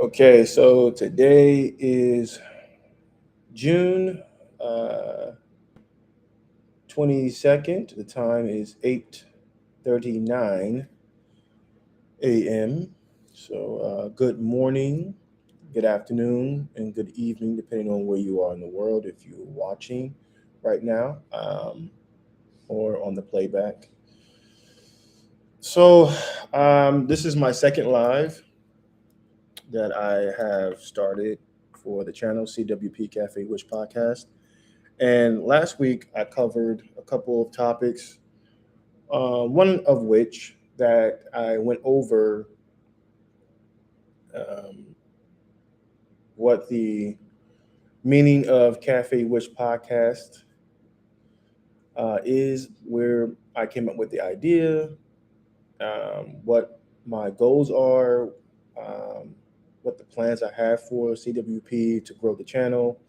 Okay, so today is June uh, 22nd. The time is 8:39 a.m. So good morning, good afternoon, and good evening, depending on where you are in the world. If you're watching right now or on the playback. So this is my second live that I have started for the channel CWP Cafe Wish Podcast. And last week I covered a couple of topics, one of which that I went over um, what the meaning of Cafe Wish Podcast is, where I came up with the idea, what my goals are, um, what the plans I have for CWP to grow the channel.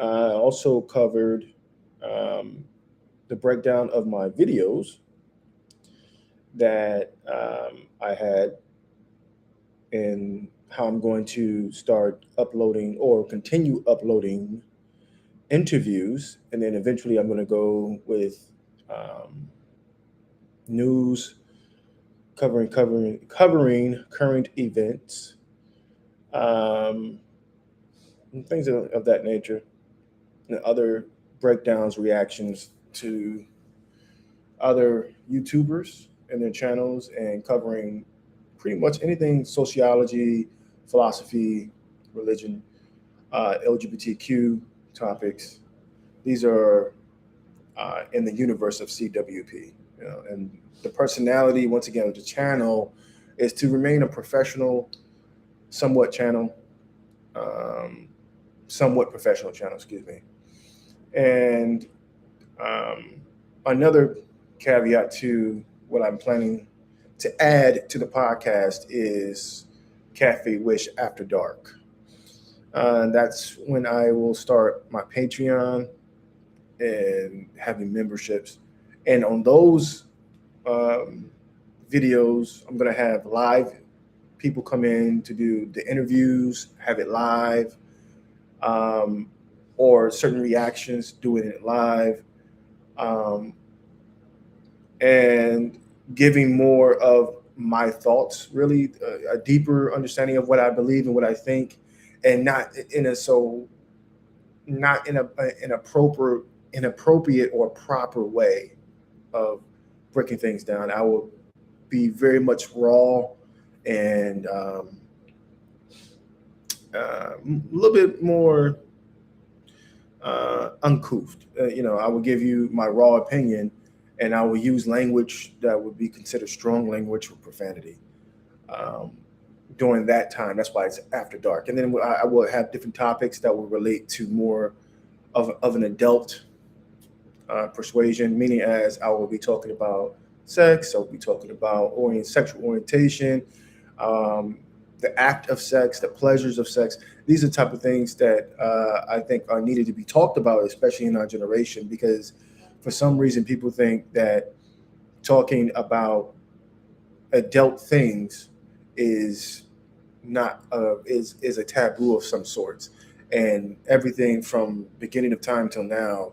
I also covered um, the breakdown of my videos that I had and how I'm going to start uploading or continue uploading interviews. And then eventually I'm going to go with um, news covering current events, um, and things of that nature, and other breakdowns, reactions to other YouTubers and their channels, and covering pretty much anything sociology, philosophy, religion, LGBTQ topics. These are in the universe of CWP. And the personality, once again, of the channel is to remain a professional, somewhat channel, um, somewhat professional channel, excuse me. And um, another caveat to what I'm planning to add to the podcast is Cafe Wish After Dark. That's when I will start my Patreon and having memberships. And on those um, videos, I'm going to have live people come in to do the interviews, have it live, um, or certain reactions, doing it live. Um, and giving more of my thoughts, really a deeper understanding of what I believe and what I think, and not in a so not in a inappropriate or proper way of breaking things down. I will be very much raw and a little bit more uncouth. I will give you my raw opinion, and I will use language that would be considered strong language or profanity um, during that time. That's why it's after dark. And then I will have different topics that will relate to more of an adult persuasion, meaning as I will be talking about sex, I'll be talking about sexual orientation, um, the act of sex, the pleasures of sex. These are the type of things that I think are needed to be talked about, especially in our generation, because for some reason people think that talking about adult things is not is a taboo of some sorts, and everything from beginning of time till now,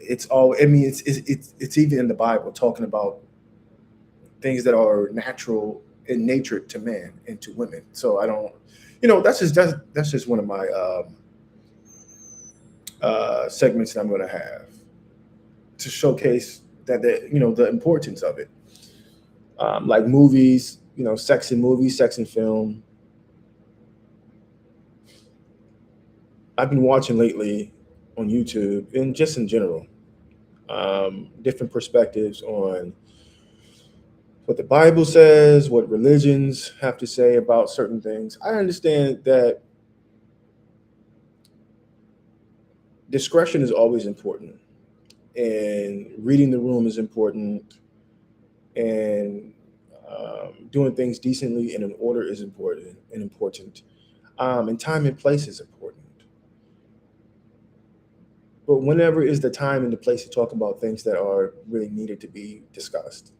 it's all. I mean, it's even in the Bible talking about things that are natural in nature to man and to women. So I don't, that's just one of my segments that I'm going to have to showcase that the importance of it, like movies, sex in movies, sex in film. I've been watching lately on YouTube and just in general, different perspectives on what the Bible says, what religions have to say about certain things. I understand that discretion is always important, and reading the room is important, and doing things decently and in order is important, and time and place is important. But whenever is the time and the place to talk about things that are really needed to be discussed,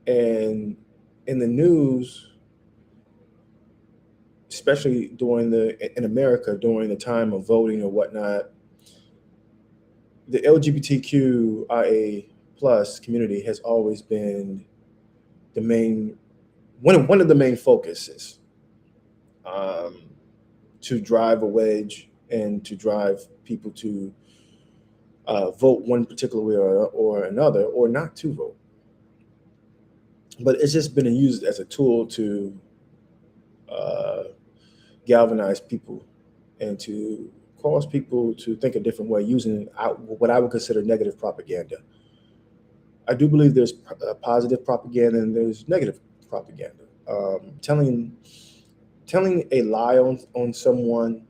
and in the news, especially during in America during the time of voting or whatnot, the LGBTQIA plus community has always been the main one of the main focuses, um, to drive a wedge and to drive people to vote one particular way or another, or not to vote. But it's just been used as a tool to uh, galvanize people and to cause people to think a different way using what I would consider negative propaganda. I do believe there's positive propaganda and there's negative propaganda. Telling a lie on someone,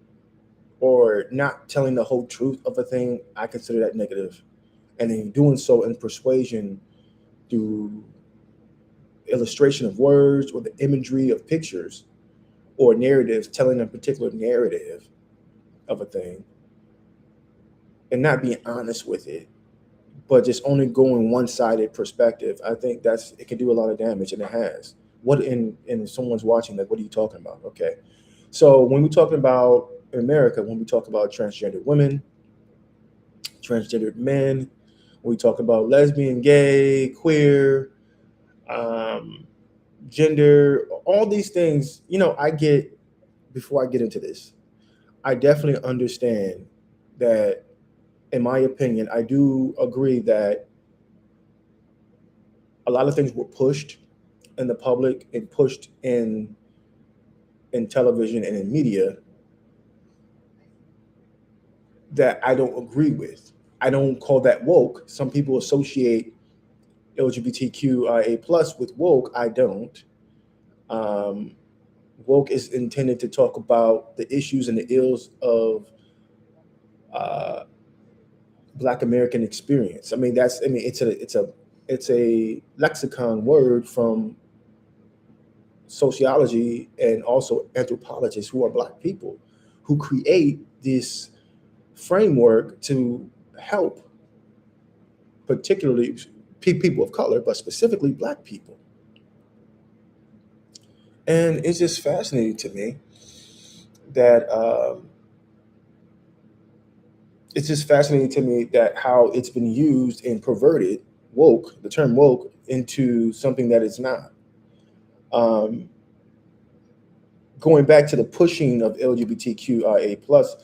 or not telling the whole truth of a thing, I consider that negative. And in doing so in persuasion through illustration of words or the imagery of pictures or narratives, telling a particular narrative of a thing and not being honest with it, but just only going one-sided perspective, I think it can do a lot of damage, and it has. What in someone's watching, like, what are you talking about? Okay. So when we're talking about in America, when we talk about transgender women, transgendered men, when we talk about lesbian, gay, queer, um, gender, all these things, I get, before I get into this, I definitely understand that, in my opinion, I do agree that a lot of things were pushed in the public and pushed in television and in media that I don't agree with. I don't call that woke. Some people associate LGBTQIA plus with woke. I don't. Um, Woke is intended to talk about the issues and the ills of uh, Black American experience. It's a lexicon word from sociology and also anthropologists who are Black people who create this framework to help, particularly people of color, but specifically Black people. And it's just fascinating to me that how it's been used and perverted, woke, the term woke, into something that it's not. Um, Going back to the pushing of LGBTQIA plus,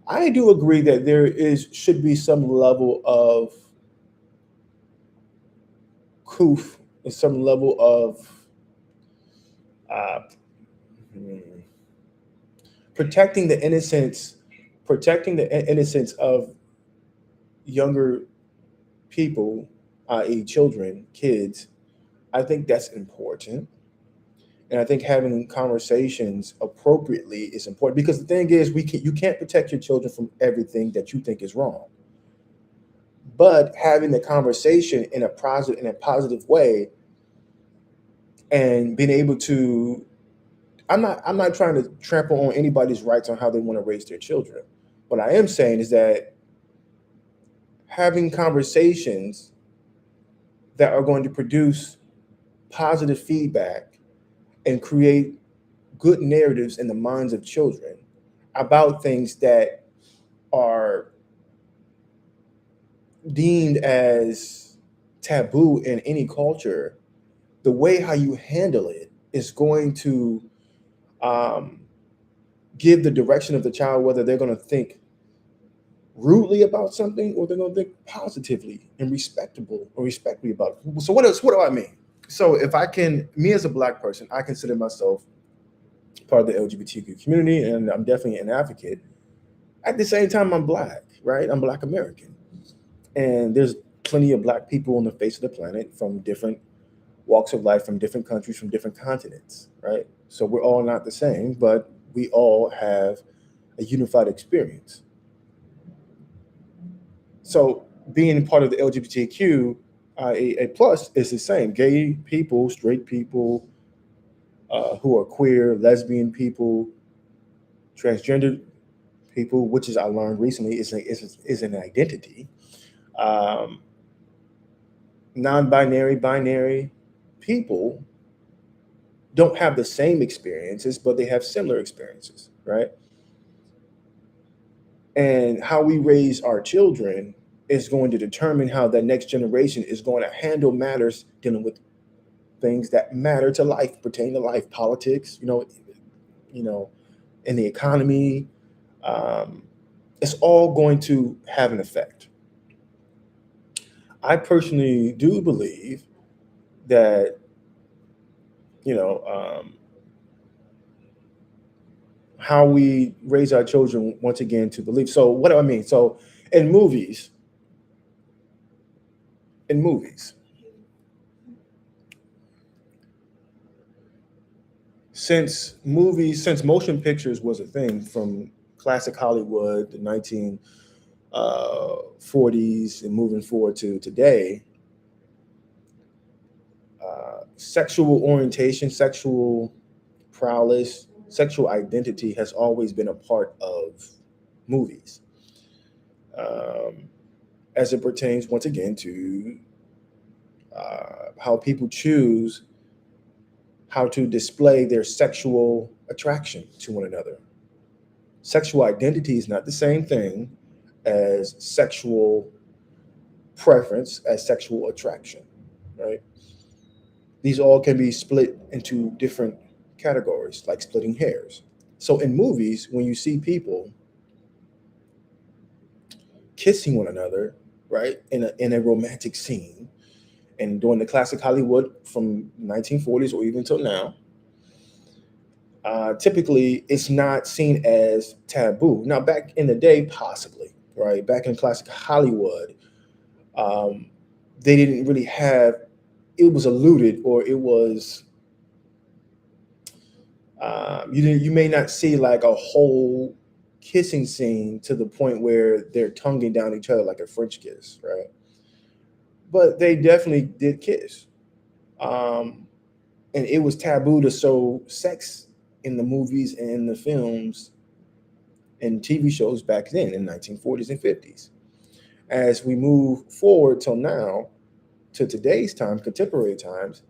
I do agree that should be some level of coof and some level of uh, hmm, protecting the innocence, of younger people, i.e., children, kids. I think that's important. And I think having conversations appropriately is important, because the thing is, you can't protect your children from everything that you think is wrong. But having the conversation in a positive way, and being able to, I'm not trying to trample on anybody's rights on how they want to raise their children. What I am saying is that having conversations that are going to produce positive feedback and create good narratives in the minds of children about things that are deemed as taboo in any culture, the way how you handle it is going to um, give the direction of the child, whether they're going to think rudely about something or they're going to think positively and respectfully about it. So what do I mean? So if I can, me as a Black person, I consider myself part of the LGBTQ community, and I'm definitely an advocate. At the same time, I'm Black, right? I'm Black American, and there's plenty of Black people on the face of the planet from different walks of life, from different countries, from different continents, right? So we're all not the same, but we all have a unified experience. So being part of the LGBTQ a plus is the same. Gay people, straight people, who are queer, lesbian people, transgender people, which is I learned recently is an identity. Um, Non-binary, binary people, don't have the same experiences, but they have similar experiences, right? And how we raise our children is going to determine how the next generation is going to handle matters dealing with things that matter to life, pertain to life, politics, you know, in the economy. Um, it's all going to have an effect. I personally do believe that, you know, how we raise our children once again to believe. So what do I mean? So in movies, in movies, since motion pictures was a thing from classic Hollywood, the 1940s, and moving forward to today, sexual orientation, sexual prowess, sexual identity has always been a part of movies, um, as it pertains once again to how people choose how to display their sexual attraction to one another. Sexual identity is not the same thing as sexual preference, as sexual attraction, right? These all can be split into different categories, like splitting hairs. So in movies, when you see people kissing one another, right, in a romantic scene, and during the classic Hollywood from 1940s or even till now, typically it's not seen as taboo. Now, back in the day, possibly, right? Back in classic Hollywood, um, they didn't really have, it was alluded, or it was, you may not see like a whole kissing scene to the point where they're tonguing down each other like a French kiss, right? But they definitely did kiss. Um, and it was taboo to show sex in the movies and in the films and TV shows back then in 1940s and 50s. As we move forward till now, to today's time, contemporary times,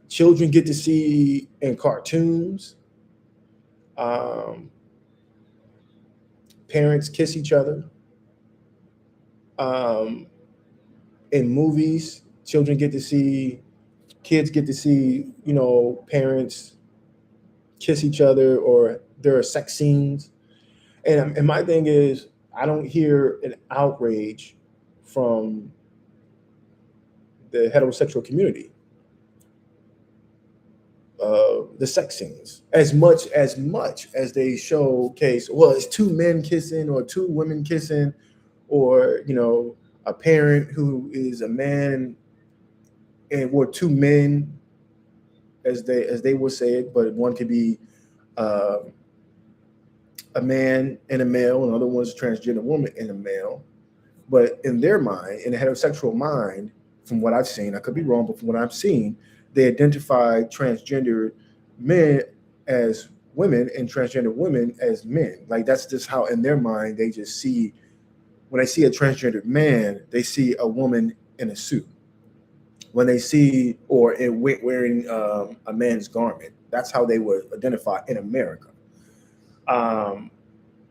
children get to see in cartoons, um, parents kiss each other. Um, in movies, children get to see, kids get to see, parents kiss each other, or there are sex scenes. And my thing is, I don't hear an outrage from the heterosexual community, the sex scenes, as much as they showcase. Well, it's two men kissing or two women kissing, or a parent who is a man, and or two men, as they would say it, but one could be uh, a man and a male, and the other one's a transgender woman and a male. But in their mind, in a heterosexual mind, from what I've seen, I could be wrong, but from what I've seen, they identify transgender men as women and transgender women as men. Like, that's just how in their mind they just see, when they see a transgender man, they see a woman in a suit. When they see, or wearing a man's garment, that's how they would identify in America. Um,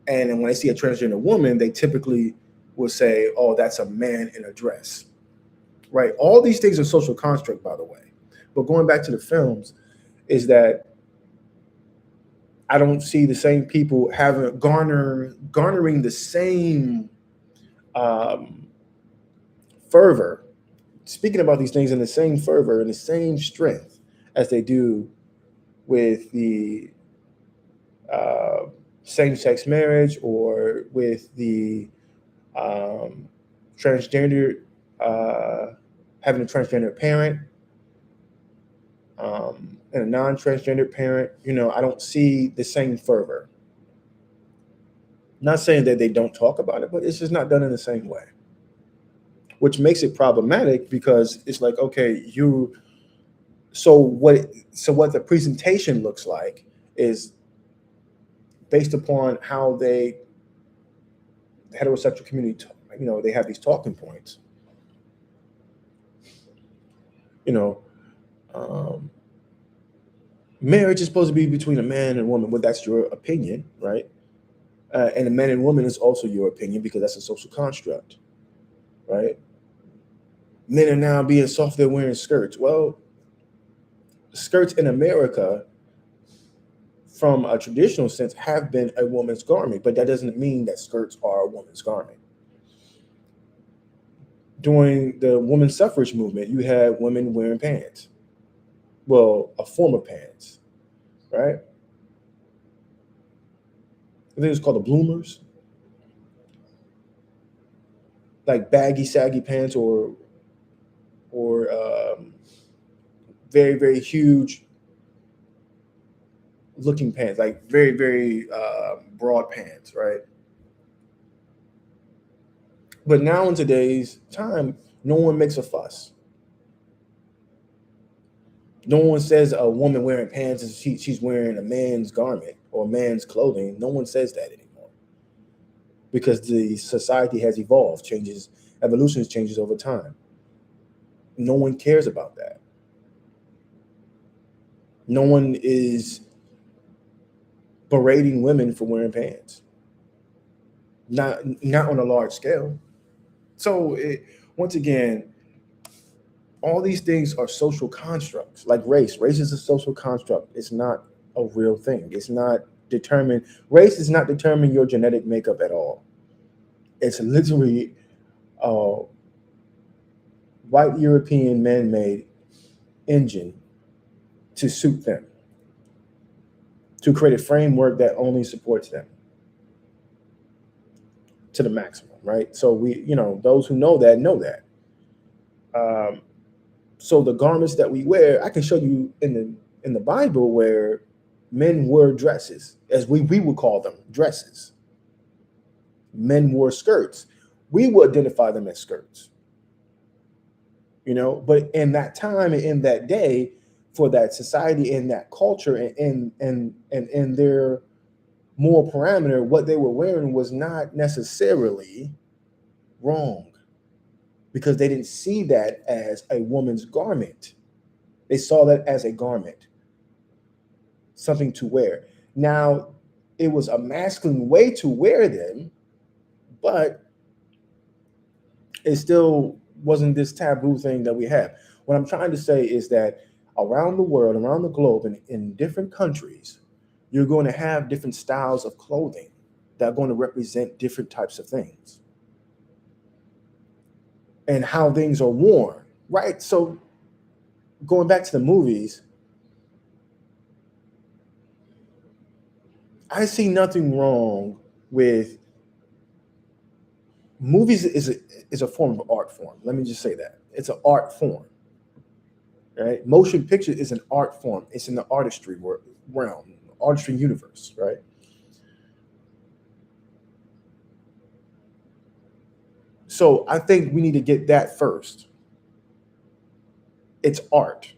and then when they see a transgender woman, they typically will say, "Oh, that's a man in a dress." Right? All these things are social construct, by the way. But going back to the films, is that I don't see the same people garnering the same um, fervor, speaking about these things in the same fervor and the same strength as they do with the uh, same-sex marriage, or with the um, transgender, uh, having a transgender parent, and a non-transgender parent. I don't see the same fervor. Not saying that they don't talk about it, but it's just not done in the same way, which makes it problematic, because it's like, okay, so what the presentation looks like is based upon how the heterosexual community, they have these talking points, you know, um, Marriage is supposed to be between a man and a woman. Well, that's your opinion, right? And a man and woman is also your opinion because that's a social construct, right? Men are now being soft, they're wearing skirts. Well, skirts in America, from a traditional sense, have been a woman's garment, but that doesn't mean that skirts are a woman's garment. During the women's suffrage movement, you had women wearing pants. Well, a form of pants, right? I think it's called the bloomers, like baggy, saggy pants, or very, very huge looking pants, like very, very broad pants, right? But now in today's time, no one makes a fuss. No one says a woman wearing pants is she's wearing a man's garment or man's clothing. No one says that anymore because the society has evolved, changes, evolution changes over time. No one cares about that. No one is berating women for wearing pants. Not on a large scale. So once again, all these things are social constructs, like race. Race is a social construct. It's not a real thing. It's not determined. Race does not determine your genetic makeup at all. It's literally a white European man-made engine to suit them, to create a framework that only supports them to the maximum, right? So those who know that. Um, so the garments that we wear, I can show you in the Bible where men wore dresses, as we would call them, dresses. Men wore skirts. We would identify them as skirts, But in that time and in that day, for that society and that culture and in their moral parameter, what they were wearing was not necessarily wrong because they didn't see that as a woman's garment. They saw that as a garment, something to wear. Now, it was a masculine way to wear them, but it still wasn't this taboo thing that we have. What I'm trying to say is that around the world, around the globe, and in different countries, you're going to have different styles of clothing that are going to represent different types of things and how things are worn, right? So going back to the movies, I see nothing wrong with movies is a form of art form. Let me just say that. It's an art form, right? Motion picture is an art form. It's in the artistry realm, artistry universe, right? So I think we need to get that first. It's art.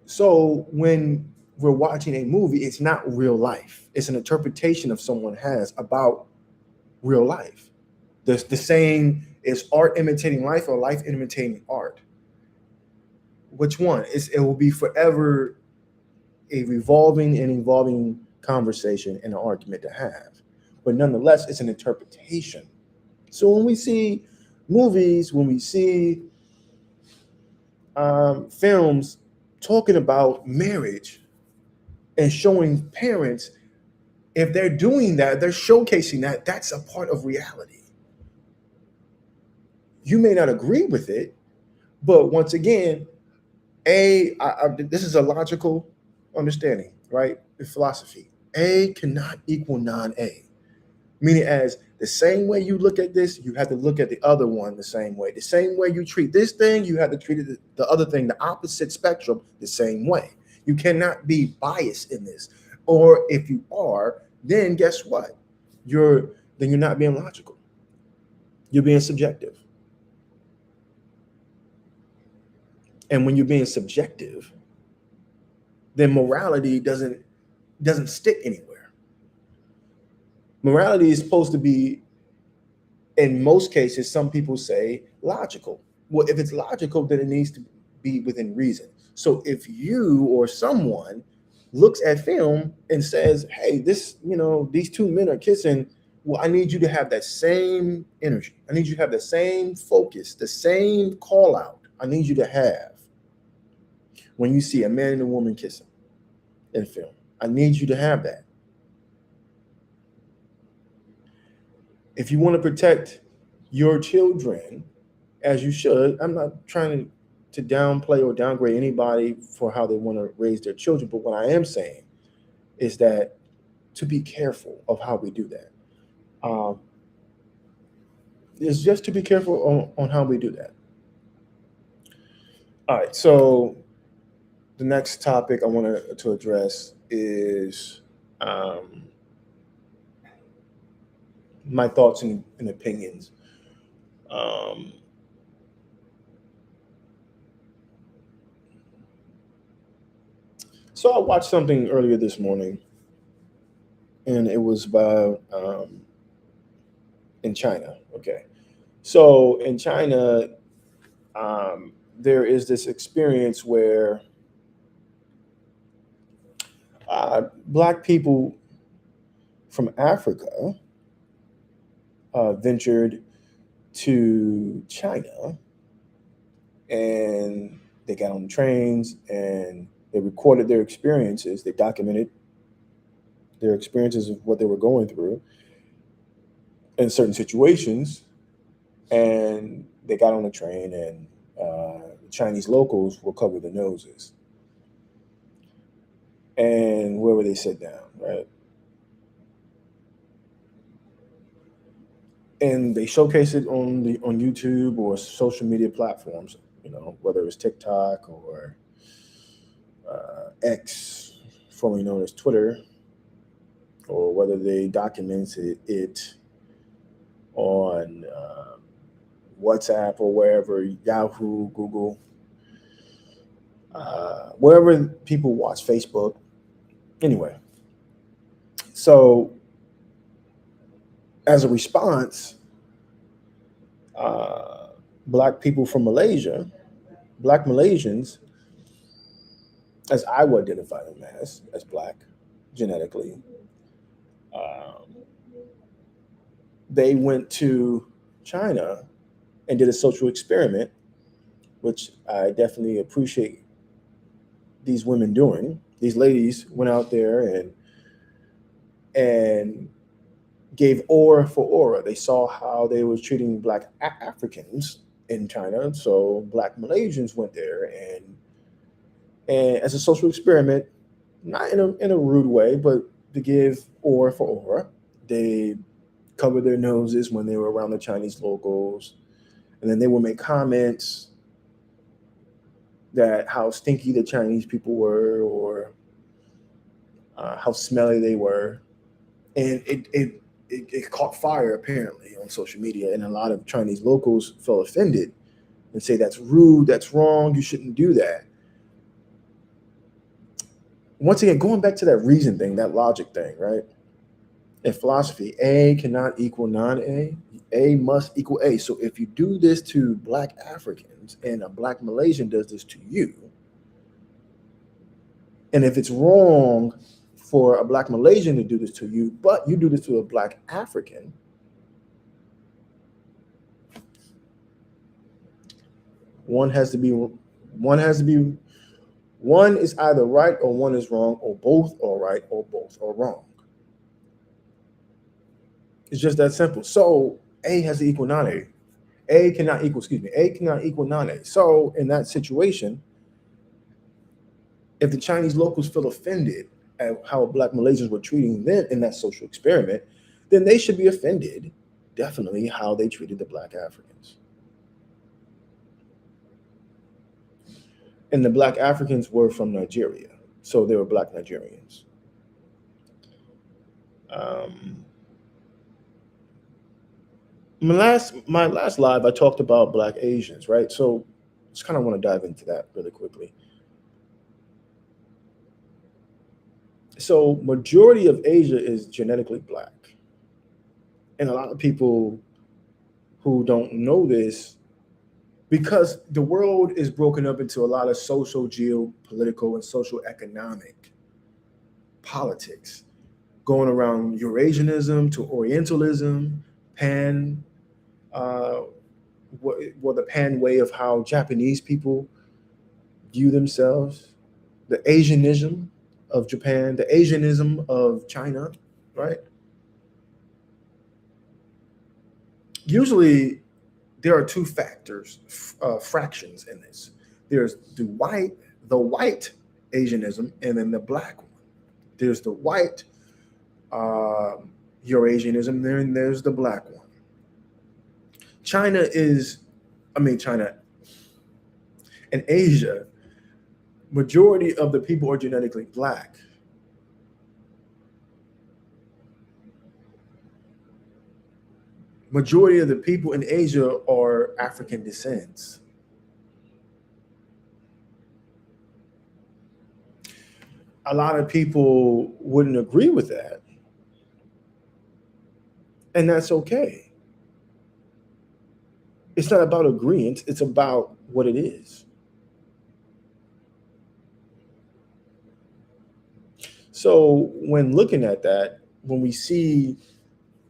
So when we're watching a movie, it's not real life. It's an interpretation of someone has about real life. The saying is art imitating life or life imitating art. Which one? It will be forever a revolving and evolving conversation and an argument to have. But nonetheless, it's an interpretation. So when we see movies, when we see films talking about marriage and showing parents, if they're doing that, they're showcasing that that's a part of reality. You may not agree with it, but once again, this is a logical understanding, right? In philosophy, A cannot equal non-A. Meaning, as the same way you look at this, you have to look at the other one the same way. The same way you treat this thing, you have to treat the other thing, the opposite spectrum, the same way. You cannot be biased in this. Or if you are, then guess what? You're not being logical. You're being subjective. And when you're being subjective, then morality doesn't stick anywhere. Morality is supposed to be, in most cases, some people say logical. Well, if it's logical, then it needs to be within reason. So if you or someone looks at film and says, "Hey, this, these two men are kissing," well, I need you to have that same energy. I need you to have the same focus, the same call out. I need you to have when you see a man and a woman kissing in film. I need you to have that. If you want to protect your children, as you should, I'm not trying to downplay or downgrade anybody for how they want to raise their children, but what I am saying is that to be careful of how we do that. Um, is just to be careful on how we do that. All right, so the next topic I want to address is my thoughts and opinions. Um, so I watched something earlier this morning, and it was about in China. Okay, so in China, there is this experience where black people from Africa ventured to China, and they got on trains and they recorded their experiences. They documented their experiences of what they were going through in certain situations, and they got on the train, and the Chinese locals will cover their noses, and where would they sit down, right? And they showcase it on YouTube or social media platforms, whether it's TikTok or X, formerly known as Twitter, or whether they documented it on WhatsApp or wherever, Yahoo, Google, wherever people watch, Facebook. Anyway, so as a response, black people from Malaysia, black Malaysians, as I would identify them as black genetically, um, they went to China and did a social experiment, which I definitely appreciate these women doing. These ladies went out there and gave aura for aura. They saw how they were treating black Africans in China. So black Malaysians went there and as a social experiment, not in a rude way, but to give aura for aura. They covered their noses when they were around the Chinese locals, and then they would make comments that how stinky the Chinese people were, or how smelly they were, and it caught fire apparently on social media, and a lot of Chinese locals felt offended and say that's rude, that's wrong, you shouldn't do that. Once again, going back to that reason thing, that logic thing, right? In philosophy, A cannot equal non-A. A must equal A. So if you do this to black Africans and a black Malaysian does this to you, and if it's wrong for a black Malaysian to do this to you, but you do this to a black African, one is either right or one is wrong, or both are right or both are wrong. It's just that simple. So A has to equal non-A. A cannot equal non-A. So in that situation, if the Chinese locals feel offended at how black Malaysians were treating them in that social experiment, then they should be offended, definitely, how they treated the black Africans. And the black Africans were from Nigeria, so they were black Nigerians. My last live, I talked about black Asians, right? So just kind of want to dive into that really quickly. So majority of Asia is genetically black, and a lot of people who don't know this because the world is broken up into a lot of social, geopolitical, and social economic politics going around Eurasianism to Orientalism, Pan, uh, the Pan way of how Japanese people view themselves, the Asianism of Japan, the Asianism of China, right? Usually, there are two factors, fractions in this. There's the white Asianism, and then the black one. There's the white Eurasianism, there, and there's the black one. China is, I mean, China and Asia, majority of the people are genetically black. Majority of the people in Asia are African descent. A lot of people wouldn't agree with that, and that's okay. It's not about agreement, it's about what it is. So when looking at that, when we see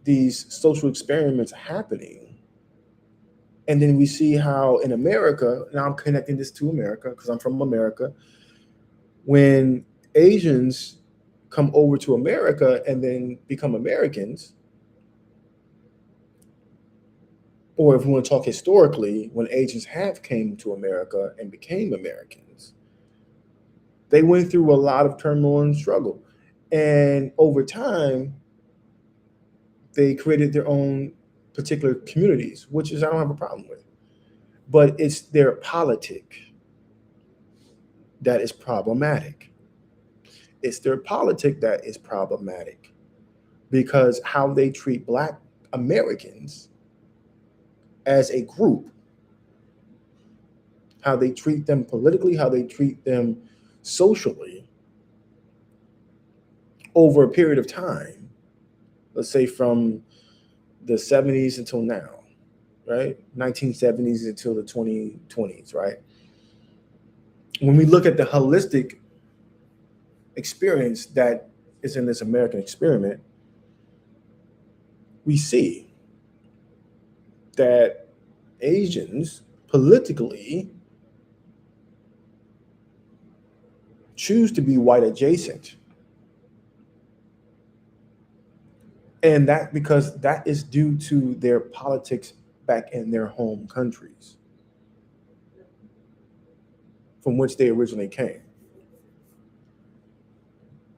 these social experiments happening, and then we see how in America, now I'm connecting this to America because I'm from America, when Asians come over to America and then become Americans, or if we want to talk historically, when Asians have came to America and became Americans, they went through a lot of turmoil and struggle. And over time, they created their own particular communities, which is I don't have a problem with. But it's their politic that is problematic. It's their politic that is problematic because how they treat Black Americans as a group, how they treat them politically, how they treat them socially over a period of time, let's say from the 70s until now, right? 1970s until the 2020s, right? When we look at the holistic experience that is in this American experiment, we see that Asians politically choose to be white adjacent. And that because that is due to their politics back in their home countries from which they originally came.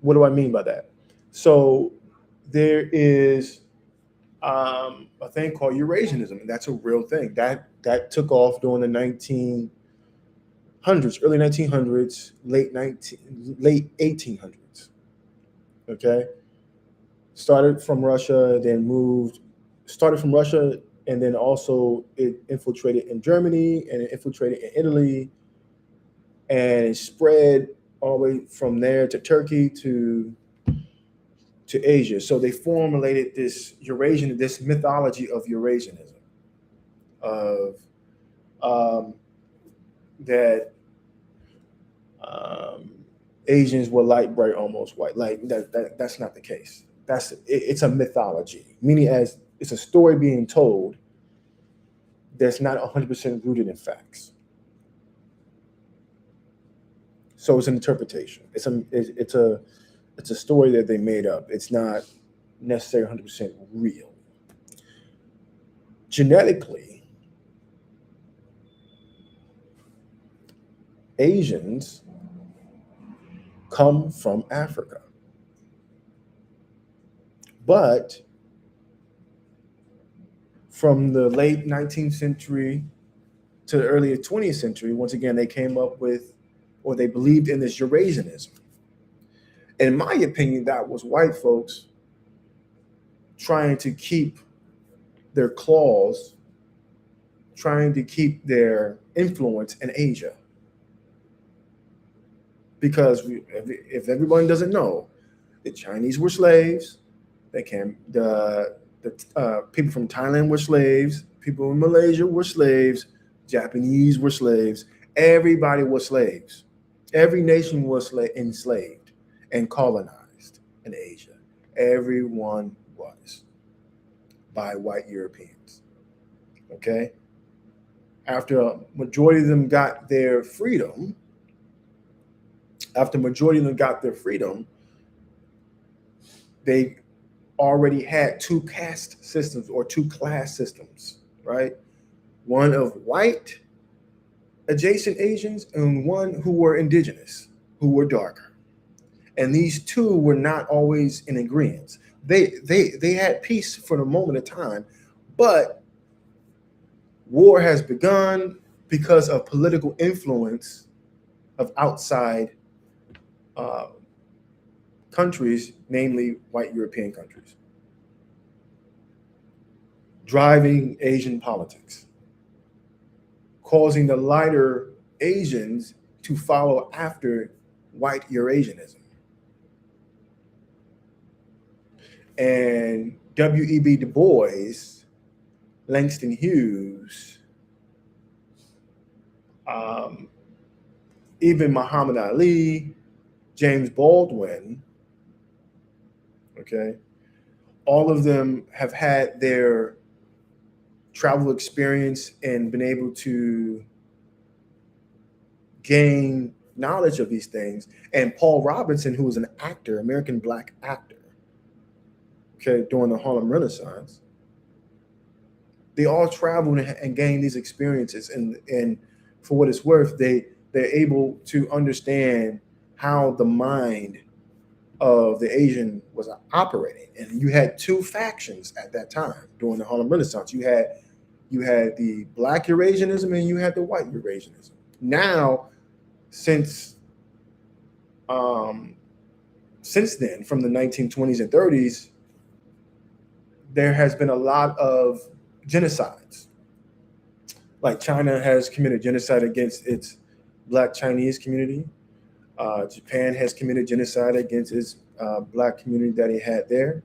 What do I mean by that? So there is a thing called Eurasianism, and that's a real thing. That took off during the 1900s, early 1900s, late 1800s. Okay, started from Russia, and then also it infiltrated in Germany, and it infiltrated in Italy, and it spread all the way from there to Turkey to Asia. So they formulated this this mythology of Eurasianism, of that Asians were light, bright, almost white. Like that's not the case. It's a mythology, meaning as it's a story being told that's not 100% rooted in facts. So it's an interpretation. It's a story that they made up. It's not necessarily 100% real. Genetically, Asians come from Africa. But from the late 19th century to the early 20th century, once again, they came up with, or they believed in this Eurasianism. In my opinion, that was white folks trying to keep their claws, trying to keep their influence in Asia. Because if everyone doesn't know, the Chinese were slaves. The people from Thailand were slaves. People in Malaysia were slaves. Japanese were slaves. Everybody was slaves. Every nation was enslaved and colonized in Asia. Everyone was by white Europeans. Okay? After a majority of them got their freedom, they already had two caste systems or two class systems, right? One of white adjacent Asians and one who were indigenous, who were darker. And these two were not always in agreement. They had peace for the moment of time, but war has begun because of political influence of outside uh, countries, namely white European countries, driving Asian politics, causing the lighter Asians to follow after white Eurasianism. And W.E.B. Du Bois, Langston Hughes, even Muhammad Ali, James Baldwin, okay, all of them have had their travel experience and been able to gain knowledge of these things. And Paul Robinson, who was an actor, American black actor, okay, during the Harlem Renaissance, they all traveled and gained these experiences. And for what it's worth, they're able to understand how the mind of the Asian was operating. And you had two factions at that time during the Harlem Renaissance. You had the black Eurasianism and you had the white Eurasianism. Now, since then, from the 1920s and 30s, there has been a lot of genocides. Like China has committed genocide against its black Chinese community. Japan has committed genocide against its black community that he had there.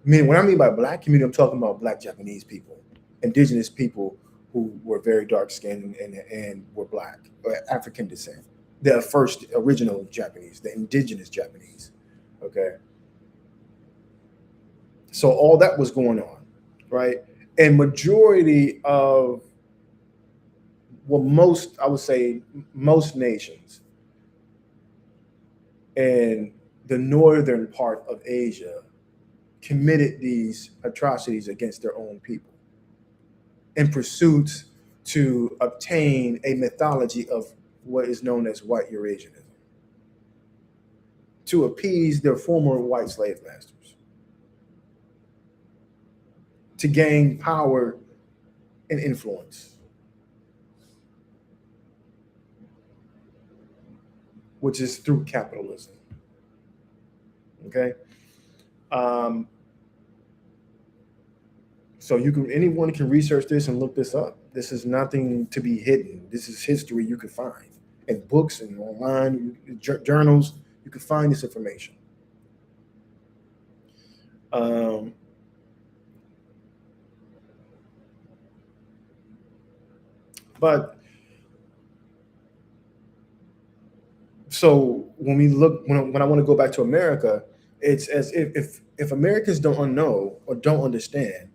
When I mean by black community, I'm talking about black Japanese people, indigenous people who were very dark skinned and were black or African descent. The first original Japanese, the indigenous Japanese. Okay. So all that was going on, right? And majority of, I would say most nations in the northern part of Asia committed these atrocities against their own people in pursuit to obtain a mythology of what is known as white Eurasianism, to appease their former white slave masters, to gain power and influence, which is through capitalism. Okay. So anyone can research this and look this up. This is nothing to be hidden. This is history you can find in books and online journals. You can find this information. But so when we look, when I want to go back to America, it's as if Americans don't know or don't understand,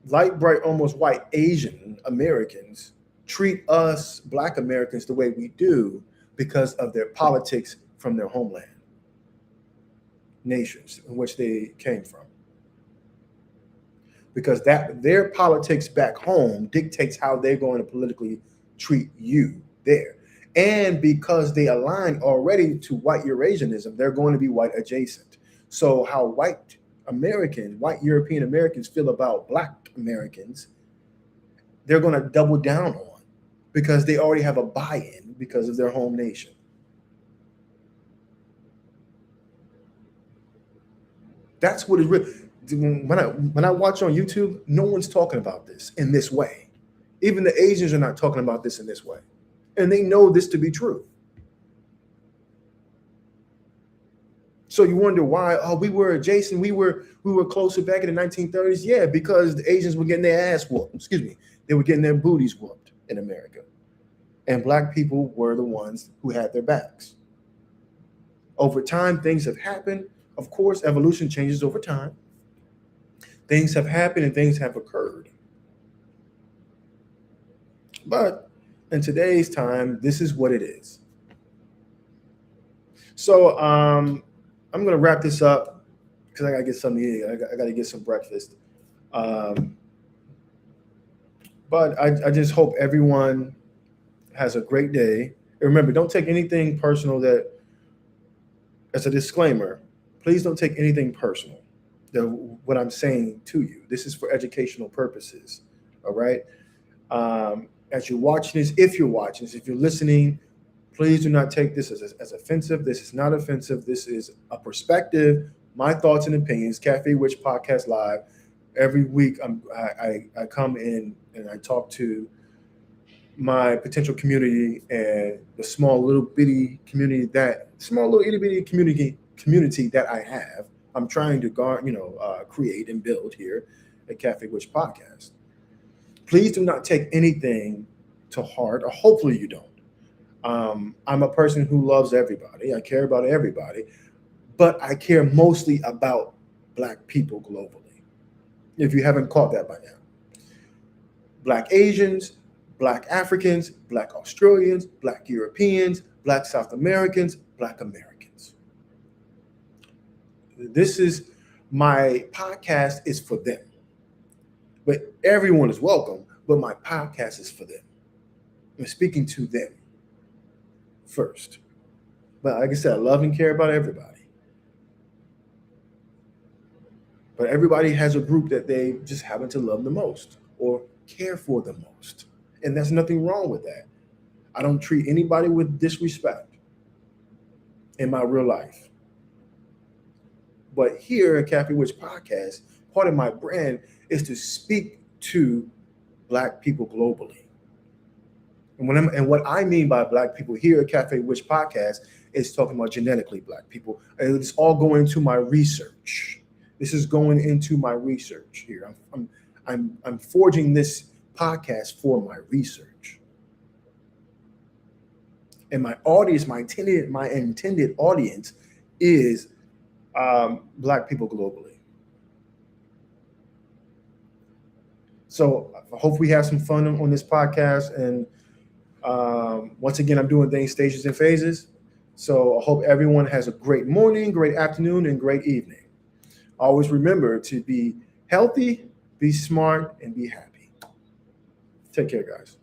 light, bright, almost white Asian Americans treat us Black Americans the way we do because of their politics from their homeland nations in which they came from. Because their politics back home dictates how they're going to politically treat you there. And because they align already to white Eurasianism, they're going to be white adjacent. So how white European Americans feel about Black Americans, they're going to double down on because they already have a buy-in because of their home nation. That's what it really. When I watch on YouTube, no one's talking about this in this way. Even the Asians are not talking about this in this way, and they know this to be true. So you wonder why? Oh, we were adjacent. We were closer back in the 1930s. Yeah, because the Asians were getting their ass whooped. Excuse me, they were getting their booties whooped in America. And Black people were the ones who had their backs. Over time, things have happened. Of course, evolution changes over time. Things have happened and things have occurred. But in today's time, this is what it is. So I'm going to wrap this up because I got to get something to eat. I got to get some breakfast. But I just hope everyone has a great day. And remember, don't take anything personal. That, as a disclaimer, please don't take anything personal. What I'm saying to you. This is for educational purposes. All right. As you're watching this, if you're listening, please do not take this as offensive. This is not offensive. This is a perspective, my thoughts and opinions. Cafe Witch Podcast Live. Every week I come in and I talk to my potential community and the small little bitty community that I have. I'm trying to create and build here at Cafe Witch Podcast. Please do not take anything to heart, or hopefully you don't. I'm a person who loves everybody. I care about everybody, but I care mostly about Black people globally. If you haven't caught that by now. Black Asians, Black Africans, Black Australians, Black Europeans, Black South Americans, Black Americans. This is my podcast is for them. But everyone is welcome, but my podcast is for them. I'm speaking to them first. But like I said, I love and care about everybody. But everybody has a group that they just happen to love the most or care for the most. And there's nothing wrong with that. I don't treat anybody with disrespect in my real life. But here at Cafe Witch Podcast, part of my brand is to speak to Black people globally. And what I mean by Black people here at Cafe Witch Podcast is talking about genetically Black people. And it's all going to my research. This is going into my research here. I'm forging this podcast for my research. And my audience, my intended audience is Black people globally. So I hope we have some fun on this podcast. And once again, I'm doing things stages and phases. So I hope everyone has a great morning, great afternoon, and great evening. Always remember to be healthy, be smart, and be happy. Take care, guys.